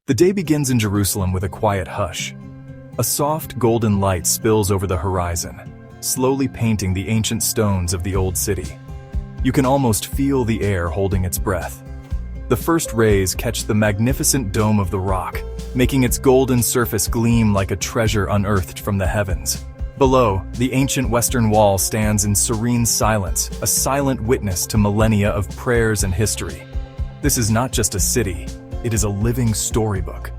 The day begins in Jerusalem with a quiet hush. A soft golden light spills over the horizon, slowly painting the ancient stones of the old city. You can almost feel the air holding its breath. The first rays catch the magnificent dome of the rock, making its golden surface gleam like a treasure unearthed from the heavens. Below, the ancient Western Wall stands in serene silence, a silent witness to millennia of prayers and history. This is not just a city, it is a living storybook.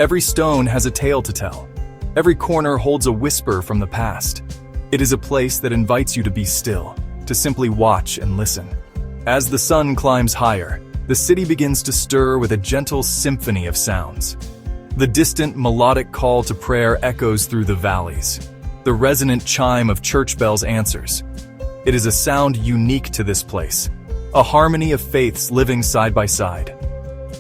Every stone has a tale to tell. Every corner holds a whisper from the past. It is a place that invites you to be still, to simply watch and listen. As the sun climbs higher, the city begins to stir with a gentle symphony of sounds. The distant melodic call to prayer echoes through the valleys. The resonant chime of church bells answers. It is a sound unique to this place, a harmony of faiths living side by side.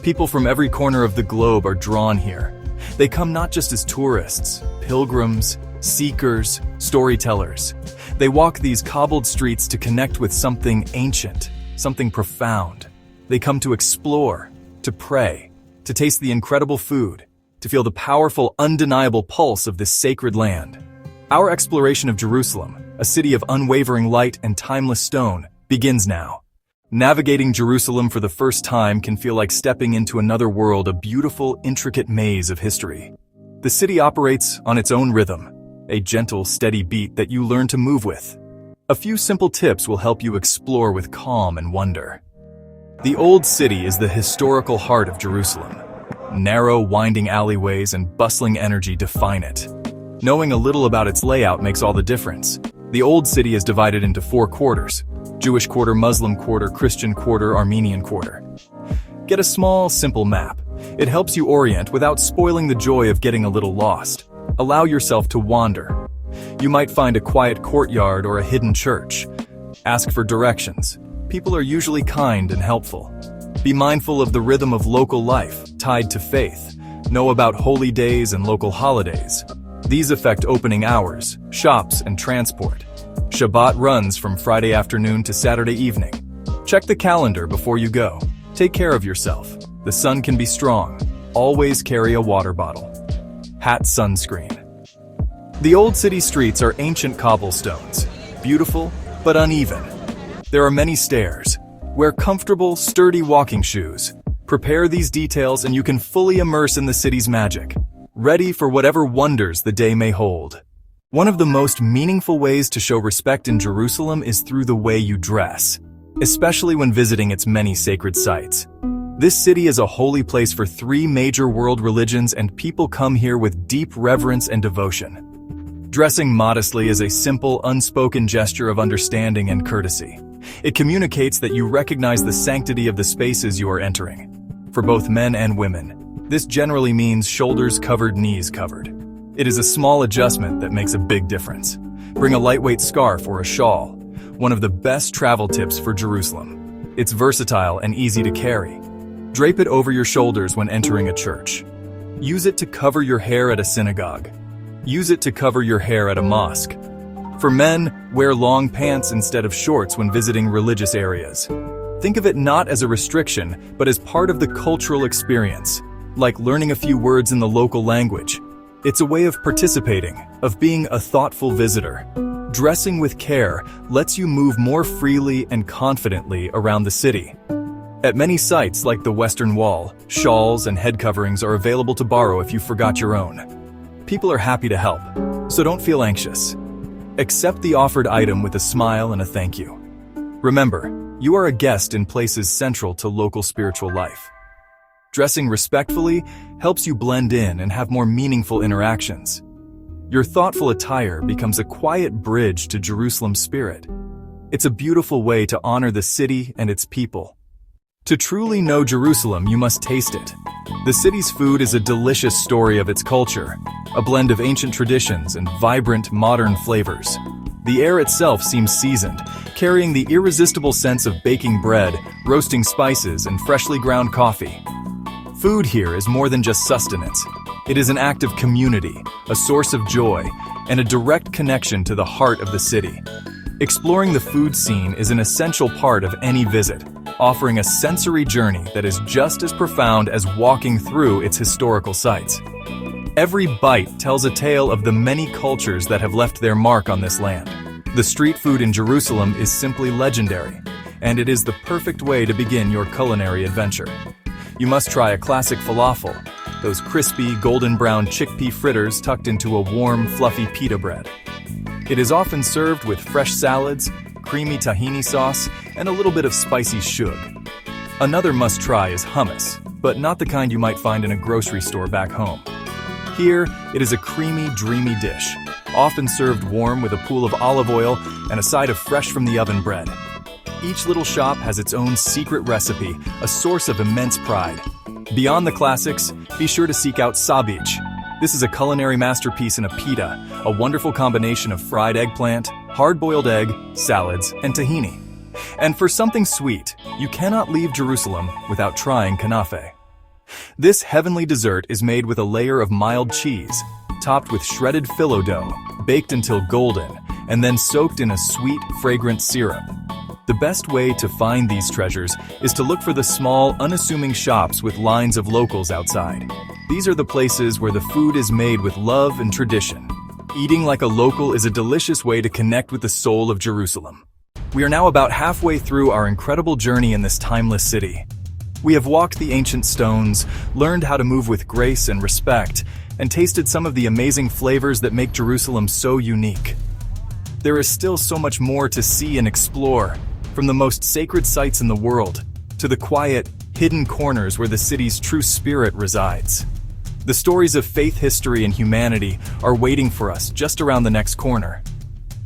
People from every corner of the globe are drawn here. They come not just as tourists, pilgrims, seekers, storytellers. They walk these cobbled streets to connect with something ancient, something profound. They come to explore, to pray, to taste the incredible food, to feel the powerful, undeniable pulse of this sacred land. Our exploration of Jerusalem, a city of unwavering light and timeless stone, begins now. Navigating Jerusalem for the first time can feel like stepping into another world, a beautiful, intricate maze of history. The city operates on its own rhythm, a gentle, steady beat that you learn to move with. A few simple tips will help you explore with calm and wonder. The Old City is the historical heart of Jerusalem. Narrow, winding alleyways and bustling energy define it. Knowing a little about its layout makes all the difference. The Old City is divided into 4 quarters: Jewish quarter, Muslim quarter, Christian quarter, Armenian quarter. Get a small, simple map. It helps you orient without spoiling the joy of getting a little lost. Allow yourself to wander. You might find a quiet courtyard or a hidden church. Ask for directions. People are usually kind and helpful. Be mindful of the rhythm of local life, tied to faith. Know about holy days and local holidays. These affect opening hours, shops, and transport. Shabbat runs from Friday afternoon to Saturday evening. Check the calendar before you go. Take care of yourself. The sun can be strong. Always carry a water bottle. Hat sunscreen. The old city streets are ancient cobblestones, beautiful but uneven. There are many stairs. Wear comfortable, sturdy walking shoes. Prepare these details and you can fully immerse in the city's magic, ready for whatever wonders the day may hold. One of the most meaningful ways to show respect in Jerusalem is through the way you dress, especially when visiting its many sacred sites. This city is a holy place for 3 major world religions, and people come here with deep reverence and devotion. Dressing modestly is a simple, unspoken gesture of understanding and courtesy. It communicates that you recognize the sanctity of the spaces you are entering. For both men and women, this generally means shoulders covered, knees covered. It is a small adjustment that makes a big difference. Bring a lightweight scarf or a shawl, one of the best travel tips for Jerusalem. It's versatile and easy to carry. Drape it over your shoulders when entering a church. Use it to cover your hair at a synagogue. Use it to cover your hair at a mosque. For men, wear long pants instead of shorts when visiting religious areas. Think of it not as a restriction, but as part of the cultural experience, like learning a few words in the local language. It's a way of participating, of being a thoughtful visitor. Dressing with care lets you move more freely and confidently around the city. At many sites like the Western Wall, shawls and head coverings are available to borrow if you forgot your own. People are happy to help, so don't feel anxious. Accept the offered item with a smile and a thank you. Remember, you are a guest in places central to local spiritual life. Dressing respectfully helps you blend in and have more meaningful interactions. Your thoughtful attire becomes a quiet bridge to Jerusalem's spirit. It's a beautiful way to honor the city and its people. To truly know Jerusalem, you must taste it. The city's food is a delicious story of its culture, a blend of ancient traditions and vibrant, modern flavors. The air itself seems seasoned, carrying the irresistible sense of baking bread, roasting spices, and freshly ground coffee. Food here is more than just sustenance. It is an act of community, a source of joy, and a direct connection to the heart of the city. Exploring the food scene is an essential part of any visit, offering a sensory journey that is just as profound as walking through its historical sites. Every bite tells a tale of the many cultures that have left their mark on this land. The street food in Jerusalem is simply legendary, and it is the perfect way to begin your culinary adventure. You must try a classic falafel, those crispy, golden brown chickpea fritters tucked into a warm, fluffy pita bread. It is often served with fresh salads, creamy tahini sauce, and a little bit of spicy shug. Another must-try is hummus, but not the kind you might find in a grocery store back home. Here, it is a creamy, dreamy dish, often served warm with a pool of olive oil and a side of fresh-from-the-oven bread. Each little shop has its own secret recipe, a source of immense pride. Beyond the classics, be sure to seek out sabich. This is a culinary masterpiece in a pita, a wonderful combination of fried eggplant, hard-boiled egg, salads, and tahini. And for something sweet, you cannot leave Jerusalem without trying kanafe. This heavenly dessert is made with a layer of mild cheese, topped with shredded phyllo dough, baked until golden, and then soaked in a sweet, fragrant syrup. The best way to find these treasures is to look for the small, unassuming shops with lines of locals outside. These are the places where the food is made with love and tradition. Eating like a local is a delicious way to connect with the soul of Jerusalem. We are now about halfway through our incredible journey in this timeless city. We have walked the ancient stones, learned how to move with grace and respect, and tasted some of the amazing flavors that make Jerusalem so unique. There is still so much more to see and explore, from the most sacred sites in the world to the quiet, hidden corners where the city's true spirit resides. The stories of faith, history, and humanity are waiting for us just around the next corner.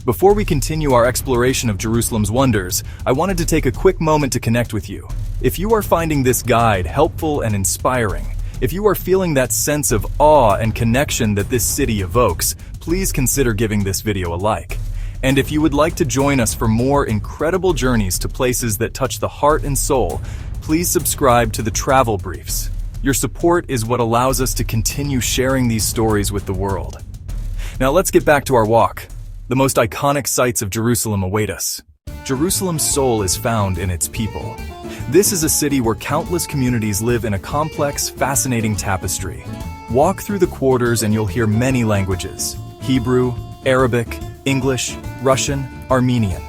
Before we continue our exploration of Jerusalem's wonders, I wanted to take a quick moment to connect with you. If you are finding this guide helpful and inspiring, if you are feeling that sense of awe and connection that this city evokes, please consider giving this video a like. And if you would like to join us for more incredible journeys to places that touch the heart and soul, please subscribe to the Travel Briefs. Your support is what allows us to continue sharing these stories with the world. Now let's get back to our walk. The most iconic sights of Jerusalem await us. Jerusalem's soul is found in its people. This is a city where countless communities live in a complex, fascinating tapestry. Walk through the quarters and you'll hear many languages: Hebrew, Arabic, English, Russian, Armenian.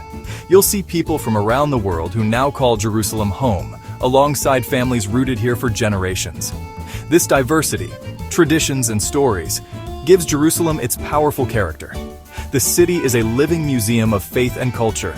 You'll see people from around the world who now call Jerusalem home, alongside families rooted here for generations. This diversity, traditions, and stories gives Jerusalem its powerful character. The city is a living museum of faith and culture.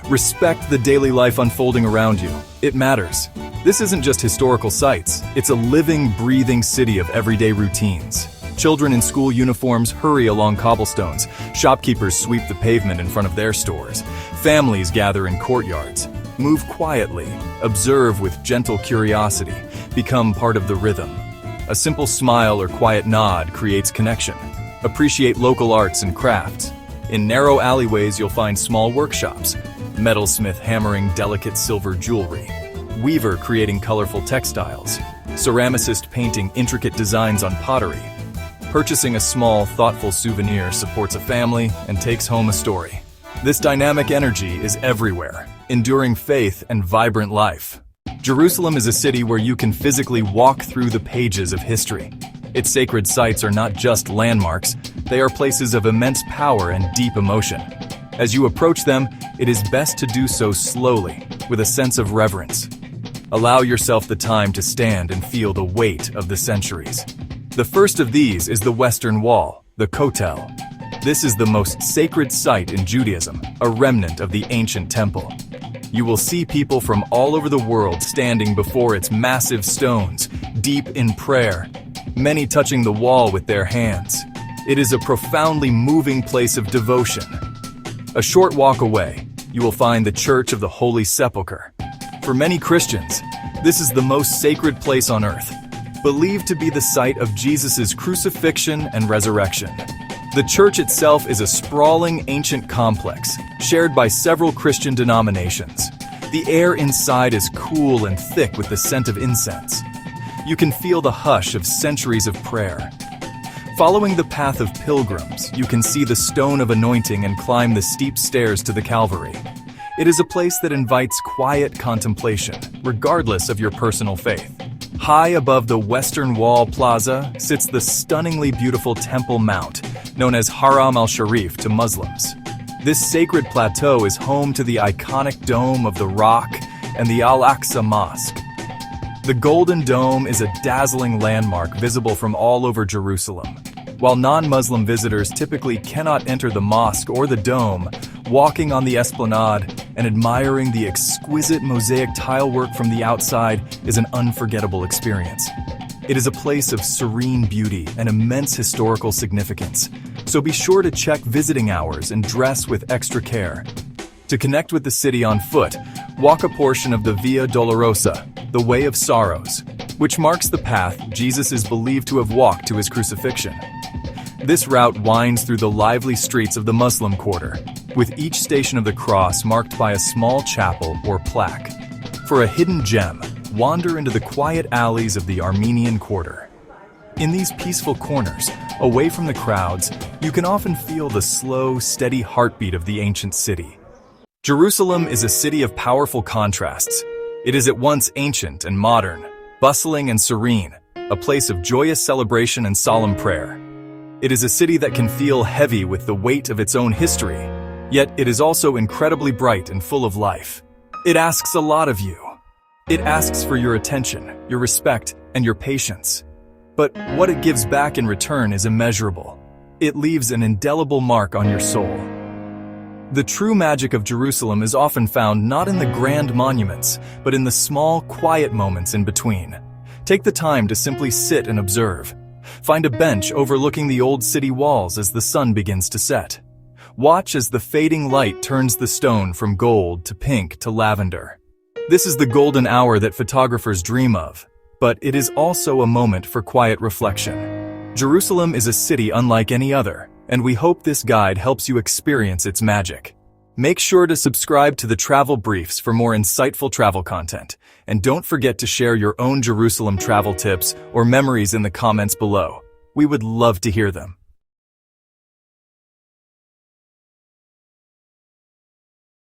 Respect the daily life unfolding around you. It matters. This isn't just historical sites, it's a living, breathing city of everyday routines. Children in school uniforms hurry along cobblestones. Shopkeepers sweep the pavement in front of their stores. Families gather in courtyards. Move quietly, observe with gentle curiosity, become part of the rhythm. A simple smile or quiet nod creates connection. Appreciate local arts and crafts. In narrow alleyways, you'll find small workshops. Metalsmith hammering delicate silver jewelry. Weaver creating colorful textiles. Ceramicist painting intricate designs on pottery. Purchasing a small, thoughtful souvenir supports a family and takes home a story. This dynamic energy is everywhere, enduring faith and vibrant life. Jerusalem is a city where you can physically walk through the pages of history. Its sacred sites are not just landmarks, they are places of immense power and deep emotion. As you approach them, it is best to do so slowly, with a sense of reverence. Allow yourself the time to stand and feel the weight of the centuries. The first of these is the Western Wall, the Kotel. This is the most sacred site in Judaism, a remnant of the ancient temple. You will see people from all over the world standing before its massive stones, deep in prayer, many touching the wall with their hands. It is a profoundly moving place of devotion. A short walk away, you will find the Church of the Holy Sepulchre. For many Christians, this is the most sacred place on earth, believed to be the site of Jesus' crucifixion and resurrection. The church itself is a sprawling ancient complex, shared by several Christian denominations. The air inside is cool and thick with the scent of incense. You can feel the hush of centuries of prayer. Following the path of pilgrims, you can see the stone of anointing and climb the steep stairs to the Calvary. It is a place that invites quiet contemplation, regardless of your personal faith. High above the Western Wall Plaza sits the stunningly beautiful Temple Mount, known as Haram al-Sharif to Muslims. This sacred plateau is home to the iconic Dome of the Rock and the Al-Aqsa Mosque. The Golden Dome is a dazzling landmark visible from all over Jerusalem. While non-Muslim visitors typically cannot enter the mosque or the dome, walking on the esplanade and admiring the exquisite mosaic tilework from the outside is an unforgettable experience. It is a place of serene beauty and immense historical significance, so be sure to check visiting hours and dress with extra care. To connect with the city on foot, walk a portion of the Via Dolorosa, the Way of Sorrows, which marks the path Jesus is believed to have walked to his crucifixion. This route winds through the lively streets of the Muslim Quarter, with each station of the cross marked by a small chapel or plaque. For a hidden gem, wander into the quiet alleys of the Armenian Quarter. In these peaceful corners, away from the crowds, you can often feel the slow, steady heartbeat of the ancient city. Jerusalem is a city of powerful contrasts. It is at once ancient and modern, bustling and serene, a place of joyous celebration and solemn prayer. It is a city that can feel heavy with the weight of its own history, yet it is also incredibly bright and full of life. It asks a lot of you. It asks for your attention, your respect, and your patience. But what it gives back in return is immeasurable. It leaves an indelible mark on your soul. The true magic of Jerusalem is often found not in the grand monuments, but in the small, quiet moments in between. Take the time to simply sit and observe. Find a bench overlooking the old city walls as the sun begins to set. Watch as the fading light turns the stone from gold to pink to lavender. This is the golden hour that photographers dream of, but it is also a moment for quiet reflection. Jerusalem is a city unlike any other, and we hope this guide helps you experience its magic. Make sure to subscribe to the Travel Briefs for more insightful travel content, and don't forget to share your own Jerusalem travel tips or memories in the comments below. We would love to hear them.